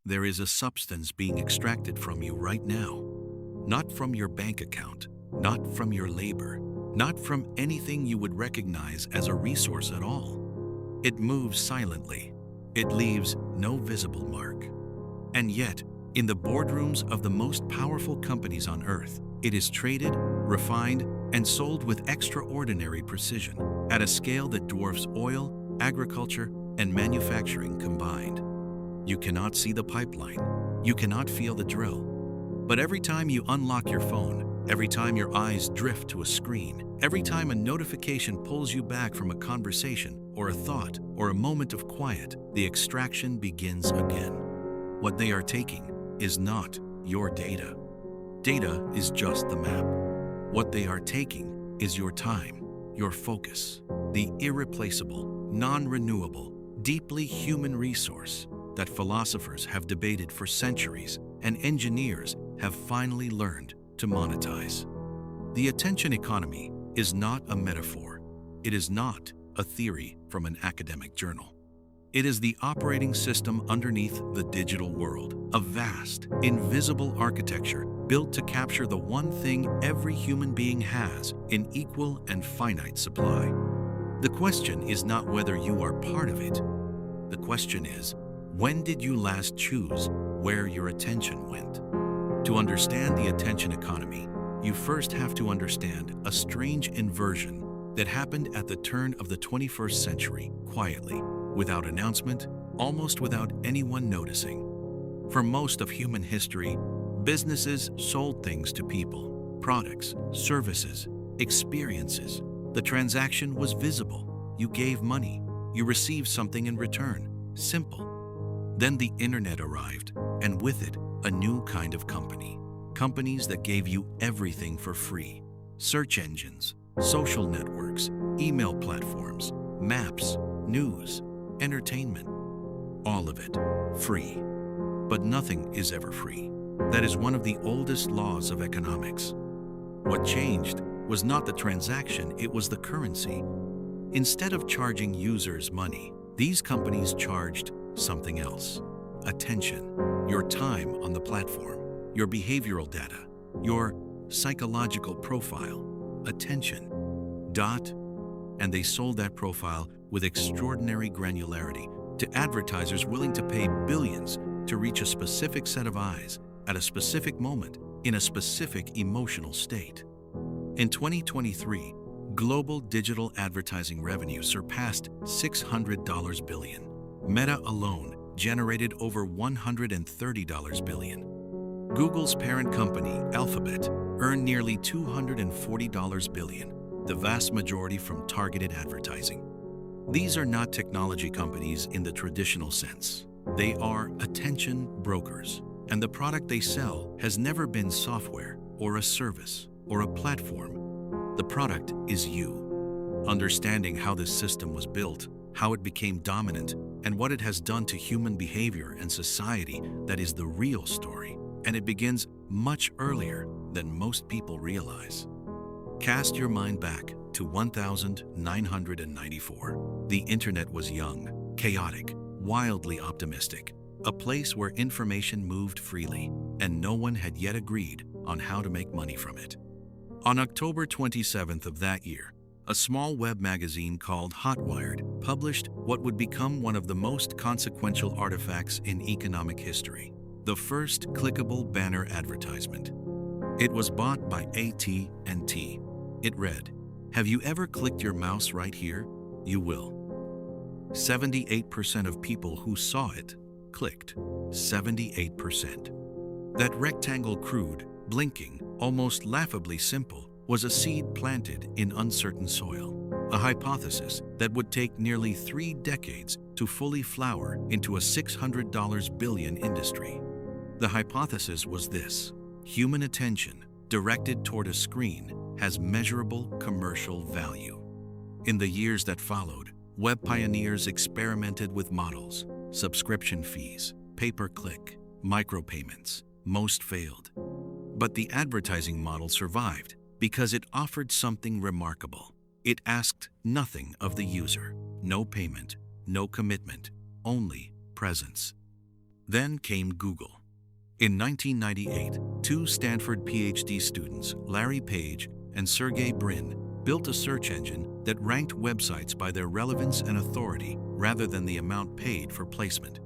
there is a substance being extracted from you right now. Not from your bank account, not from your labor, not from anything you would recognize as a resource at all. It moves silently. It leaves no visible mark. And yet, in the boardrooms of the most powerful companies on earth, it is traded, refined, and sold with extraordinary precision at a scale that dwarfs oil, agriculture, and manufacturing combined. You cannot see the pipeline. You cannot feel the drill. But every time you unlock your phone, every time your eyes drift to a screen, every time a notification pulls you back from a conversation or a thought or a moment of quiet, the extraction begins again. What they are taking is not your data. Data is just the map. What they are taking is your time, your focus, the irreplaceable, non-renewable, deeply human resource that philosophers have debated for centuries and engineers have finally learned to monetize. The attention economy is not a metaphor. It is not a theory from an academic journal. It is the operating system underneath the digital world, a vast, invisible architecture built to capture the one thing every human being has in equal and finite supply. The question is not whether you are part of it. The question is, when did you last choose where your attention went? To understand the attention economy, you first have to understand a strange inversion that happened at the turn of the 21st century, quietly, without announcement, almost without anyone noticing. For most of human history, businesses sold things to people, products, services, experiences. The transaction was visible. You gave money. You received something in return. Simple. Then the internet arrived, and with it, a new kind of company. Companies that gave you everything for free. Search engines, social networks, email platforms, maps, news, entertainment. All of it free. But nothing is ever free. That is one of the oldest laws of economics. What changed was not the transaction, it was the currency. Instead of charging users money, these companies charged something else. Attention, your time on the platform, your behavioral data, your psychological profile. Attention. And they sold that profile with extraordinary granularity to advertisers willing to pay billions to reach a specific set of eyes at a specific moment in a specific emotional state. In 2023, global digital advertising revenue surpassed $600 billion. Meta alone generated over $130 billion. Google's parent company, Alphabet, earned nearly $240 billion, the vast majority from targeted advertising. These are not technology companies in the traditional sense. They are attention brokers, and the product they sell has never been software or a service or a platform. The product is you. Understanding how this system was built, how it became dominant, and what it has done to human behavior and society, that is the real story, and it begins much earlier than most people realize. Cast your mind back to 1994. The internet was young, chaotic, wildly optimistic, a place where information moved freely, and no one had yet agreed on how to make money from it. On October 27th of that year, a small web magazine called Hotwired published what would become one of the most consequential artifacts in economic history, the first clickable banner advertisement. It was bought by AT&T. It read, "Have you ever clicked your mouse right here? You will." 78% of people who saw it clicked. 78%. That rectangle, crude, blinking, almost laughably simple, was a seed planted in uncertain soil, a hypothesis that would take nearly 3 decades to fully flower into a $600 billion industry. The hypothesis was this: human attention directed toward a screen has measurable commercial value. In the years that followed, web pioneers experimented with models, subscription fees, pay-per-click, micropayments. Most failed. But the advertising model survived because it offered something remarkable. It asked nothing of the user, no payment, no commitment, only presence. Then came Google. In 1998, two Stanford PhD students, Larry Page and Sergey Brin, built a search engine that ranked websites by their relevance and authority rather than the amount paid for placement.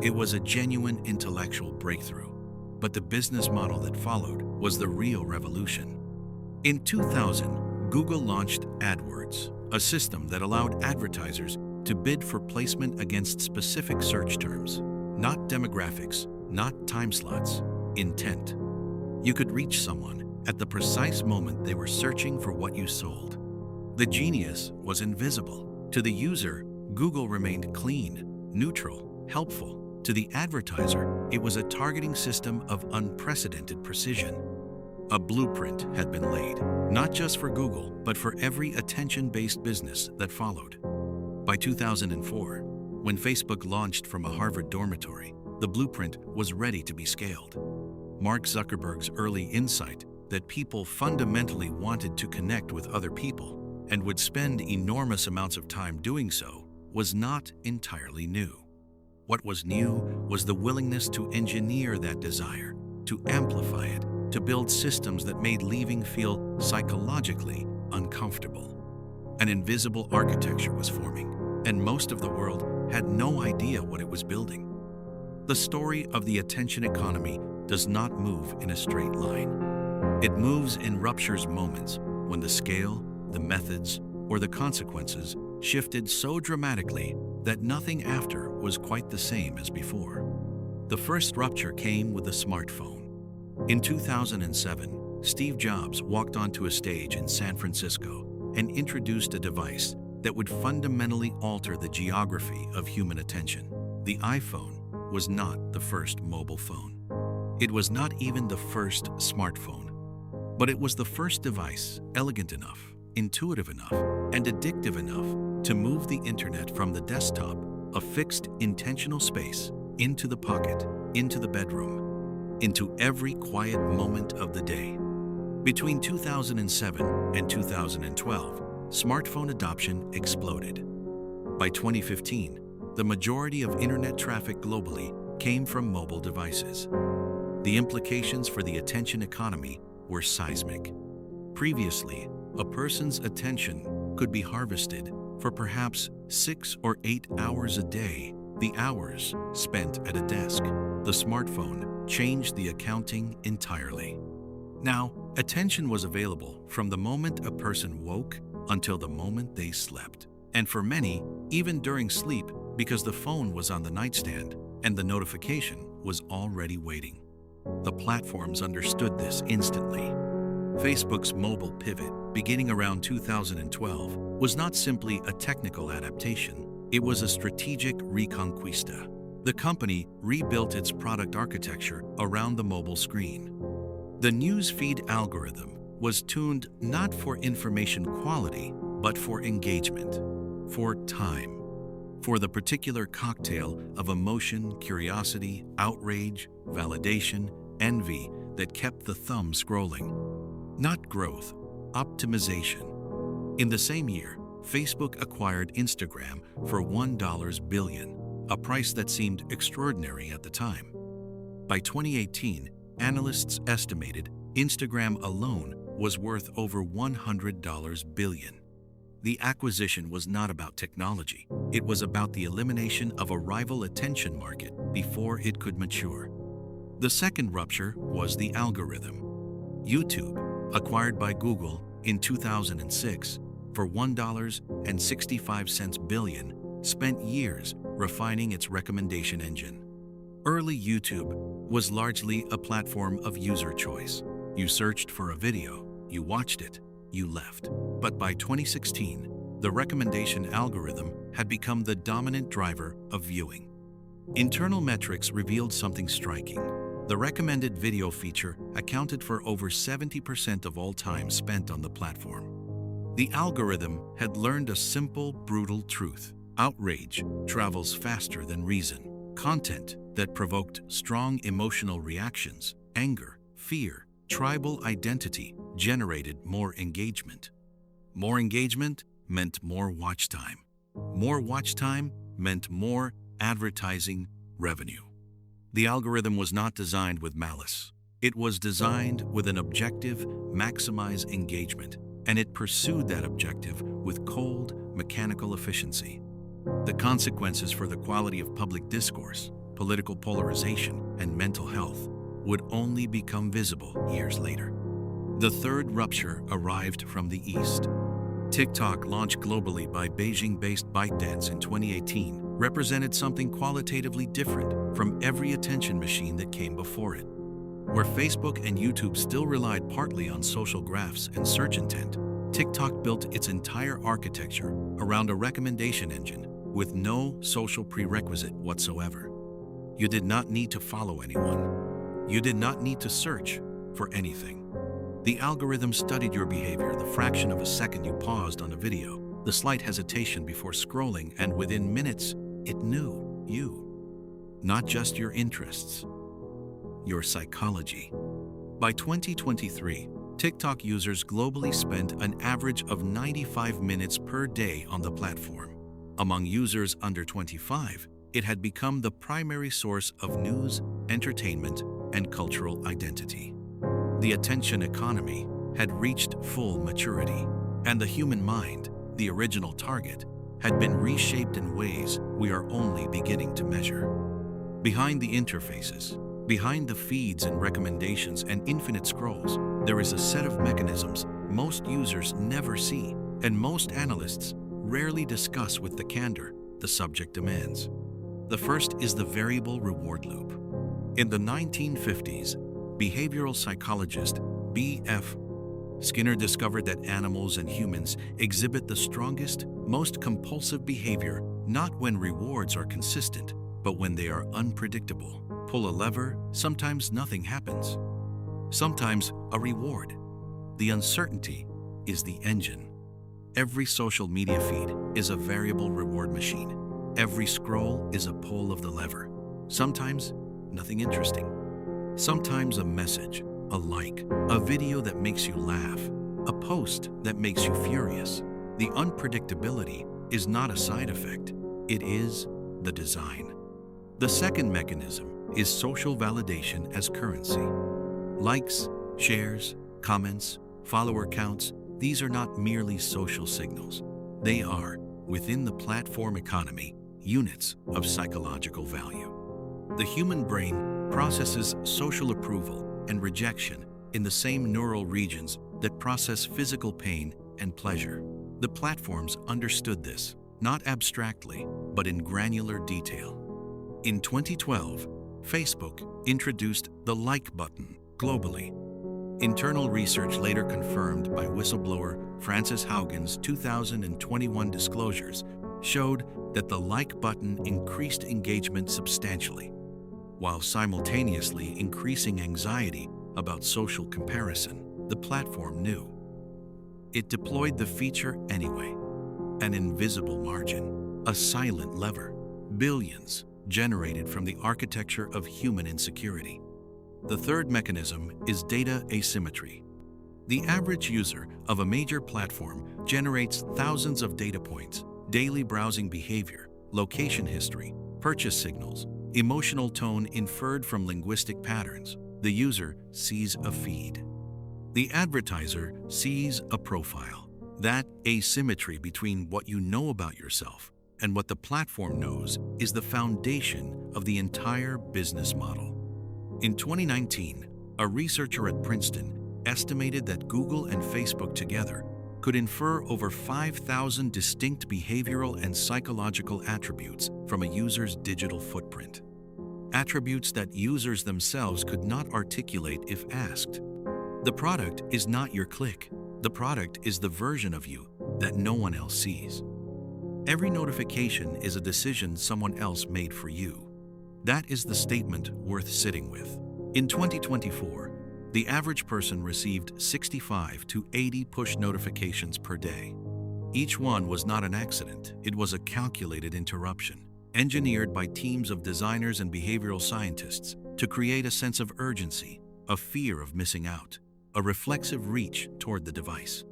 It was a genuine intellectual breakthrough, but the business model that followed was the real revolution. In 2000, Google launched AdWords, a system that allowed advertisers to bid for placement against specific search terms, not demographics, not time slots, intent. You could reach someone at the precise moment they were searching for what you sold. The genius was invisible. To the user, Google remained clean, neutral, helpful. To the advertiser, it was a targeting system of unprecedented precision. A blueprint had been laid, not just for Google, but for every attention-based business that followed. By 2004, when Facebook launched from a Harvard dormitory, the blueprint was ready to be scaled. Mark Zuckerberg's early insight that people fundamentally wanted to connect with other people and would spend enormous amounts of time doing so was not entirely new. What was new was the willingness to engineer that desire, to amplify it, to build systems that made leaving feel psychologically uncomfortable. An invisible architecture was forming, and most of the world had no idea what it was building. The story of the attention economy does not move in a straight line. It moves in ruptures moments when the scale, the methods, or the consequences shifted so dramatically that nothing after was quite the same as before. The first rupture came with the smartphone. In 2007, Steve Jobs walked onto a stage in San Francisco and introduced a device that would fundamentally alter the geography of human attention. The iPhone was not the first mobile phone. It was not even the first smartphone. But it was the first device elegant enough, intuitive enough, and addictive enough to move the internet from the desktop, a fixed, intentional space, into the pocket, into the bedroom, into every quiet moment of the day. Between 2007 and 2012, smartphone adoption exploded. By 2015, the majority of internet traffic globally came from mobile devices. The implications for the attention economy were seismic. Previously, a person's attention could be harvested for perhaps 6 or 8 hours a day, the hours spent at a desk. The smartphone changed the accounting entirely. Now, attention was available from the moment a person woke until the moment they slept. And for many, even during sleep, because the phone was on the nightstand and the notification was already waiting. The platforms understood this instantly. Facebook's mobile pivot, beginning around 2012, was not simply a technical adaptation. It was a strategic reconquista. The company rebuilt its product architecture around the mobile screen. The newsfeed algorithm was tuned not for information quality, but for engagement, for time, for the particular cocktail of emotion, curiosity, outrage, validation, envy that kept the thumb scrolling. Not growth, optimization. In the same year, Facebook acquired Instagram for $1 billion, a price that seemed extraordinary at the time. By 2018, analysts estimated Instagram alone was worth over $100 billion. The acquisition was not about technology. It was about the elimination of a rival attention market before it could mature. The second rupture was the algorithm. YouTube, acquired by Google in 2006 for $1.65 billion, spent years refining its recommendation engine. Early YouTube was largely a platform of user choice. You searched for a video, you watched it, you left. But by 2016, the recommendation algorithm had become the dominant driver of viewing. Internal metrics revealed something striking. The recommended video feature accounted for over 70% of all time spent on the platform. The algorithm had learned a simple, brutal truth. Outrage travels faster than reason. Content that provoked strong emotional reactions, anger, fear, tribal identity, generated more engagement. More engagement meant more watch time. More watch time meant more advertising revenue. The algorithm was not designed with malice. It was designed with an objective: maximize engagement, and it pursued that objective with cold, mechanical efficiency. The consequences for the quality of public discourse, political polarization, and mental health would only become visible years later. The third rupture arrived from the East. TikTok, launched globally by Beijing-based ByteDance in 2018, represented something qualitatively different from every attention machine that came before it. Where Facebook and YouTube still relied partly on social graphs and search intent, TikTok built its entire architecture around a recommendation engine with no social prerequisite whatsoever. You did not need to follow anyone. You did not need to search for anything. The algorithm studied your behavior, the fraction of a second you paused on a video, the slight hesitation before scrolling, and within minutes, it knew you. Not just your interests, your psychology. By 2023, TikTok users globally spent an average of 95 minutes per day on the platform. Among users under 25, it had become the primary source of news, entertainment, and cultural identity. The attention economy had reached full maturity, and the human mind, the original target, had been reshaped in ways we are only beginning to measure. Behind the interfaces, behind the feeds and recommendations and infinite scrolls, there is a set of mechanisms most users never see, and most analysts rarely discuss with the candor the subject demands. The first is the variable reward loop. In the 1950s, behavioral psychologist B.F. Skinner discovered that animals and humans exhibit the strongest, most compulsive behavior not when rewards are consistent, but when they are unpredictable. Pull a lever, sometimes nothing happens. Sometimes a reward. The uncertainty is the engine. Every social media feed is a variable reward machine. Every scroll is a pull of the lever. Sometimes nothing interesting. Sometimes a message, a like, a video that makes you laugh, a post that makes you furious. The unpredictability is not a side effect, it is the design. The second mechanism is social validation as currency. Likes, shares, comments, follower counts, these are not merely social signals. They are, within the platform economy, units of psychological value. The human brain processes social approval and rejection in the same neural regions that process physical pain and pleasure. The platforms understood this, not abstractly, but in granular detail. In 2012, Facebook introduced the like button globally. Internal research later confirmed by whistleblower Frances Haugen's 2021 disclosures showed that the like button increased engagement substantially, while simultaneously increasing anxiety about social comparison. The platform knew. It deployed the feature anyway. An invisible margin, a silent lever, billions generated from the architecture of human insecurity. The third mechanism is data asymmetry. The average user of a major platform generates thousands of data points: daily browsing behavior, location history, purchase signals, emotional tone inferred from linguistic patterns. The user sees a feed. The advertiser sees a profile. That asymmetry between what you know about yourself and what the platform knows is the foundation of the entire business model. In 2019, a researcher at Princeton estimated that Google and Facebook together could infer over 5,000 distinct behavioral and psychological attributes from a user's digital footprint. Attributes that users themselves could not articulate if asked. The product is not your click. The product is the version of you that no one else sees. Every notification is a decision someone else made for you. That is the statement worth sitting with. In 2024, the average person received 65 to 80 push notifications per day. Each one was not an accident. It was a calculated interruption, engineered by teams of designers and behavioral scientists to create a sense of urgency, a fear of missing out, a reflexive reach toward the device.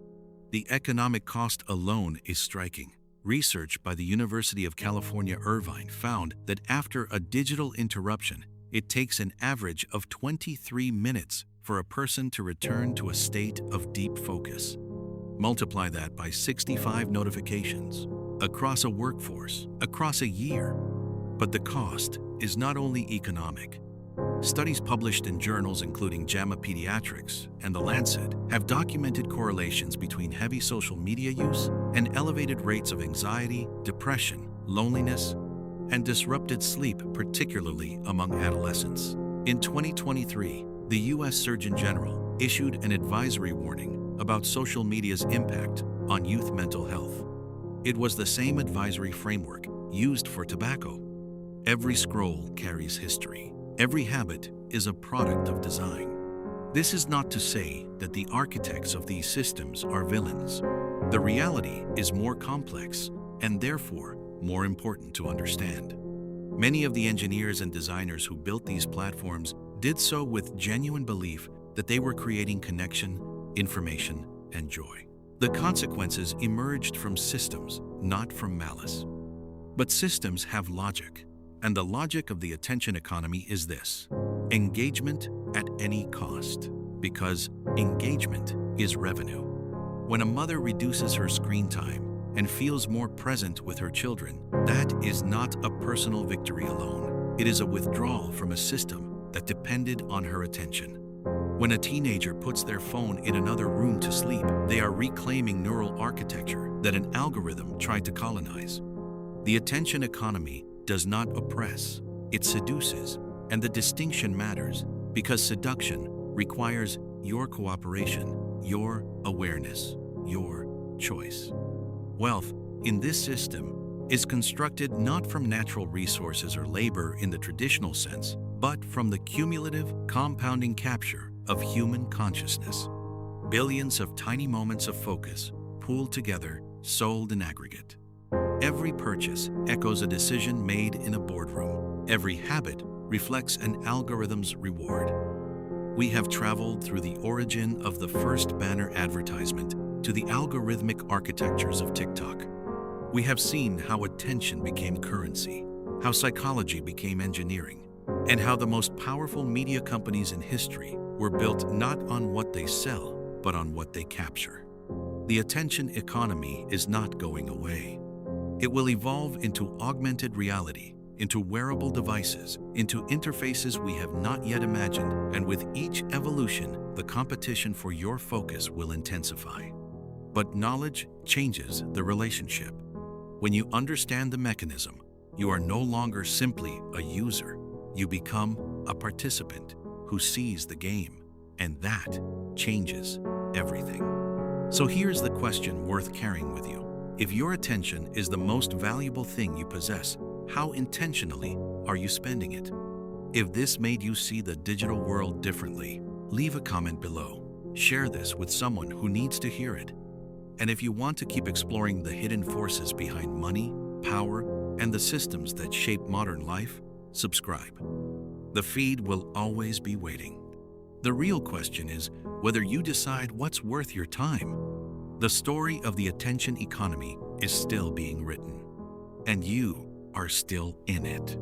The economic cost alone is striking. Research by the University of California, Irvine found that after a digital interruption, It takes an average of 23 minutes for a person to return to a state of deep focus. Multiply that by 65 notifications across a workforce, across a year. But the cost is not only economic. Studies published in journals including JAMA Pediatrics and The Lancet have documented correlations between heavy social media use and elevated rates of anxiety, depression, loneliness, and disrupted sleep, particularly among adolescents. In 2023, the U.S. Surgeon General issued an advisory warning about social media's impact on youth mental health. It was the same advisory framework used for tobacco. Every scroll carries history. Every habit is a product of design. This is not to say that the architects of these systems are villains. The reality is more complex and therefore more important to understand. Many of the engineers and designers who built these platforms did so with genuine belief that they were creating connection, information, and joy. The consequences emerged from systems, not from malice. But systems have logic. And the logic of the attention economy is this: engagement at any cost, because engagement is revenue. When a mother reduces her screen time and feels more present with her children, that is not a personal victory alone. It is a withdrawal from a system that depended on her attention. When a teenager puts their phone in another room to sleep, they are reclaiming neural architecture that an algorithm tried to colonize. The attention economy does not oppress, it seduces, and the distinction matters because seduction requires your cooperation, your awareness, your choice. Wealth in this system is constructed not from natural resources or labor in the traditional sense, but from the cumulative, compounding capture of human consciousness. Billions of tiny moments of focus pooled together, sold in aggregate. Every purchase echoes a decision made in a boardroom. Every habit reflects an algorithm's reward. We have traveled through the origin of the first banner advertisement to the algorithmic architectures of TikTok. We have seen how attention became currency, how psychology became engineering, and how the most powerful media companies in history were built not on what they sell, but on what they capture. The attention economy is not going away. It will evolve into augmented reality, into wearable devices, into interfaces we have not yet imagined, and with each evolution, the competition for your focus will intensify. But knowledge changes the relationship. When you understand the mechanism, you are no longer simply a user. You become a participant who sees the game, and that changes everything. So here's the question worth carrying with you. If your attention is the most valuable thing you possess, how intentionally are you spending it? If this made you see the digital world differently, leave a comment below. Share this with someone who needs to hear it. And if you want to keep exploring the hidden forces behind money, power, and the systems that shape modern life, subscribe. The feed will always be waiting. The real question is whether you decide what's worth your time. The story of the attention economy is still being written, and you are still in it.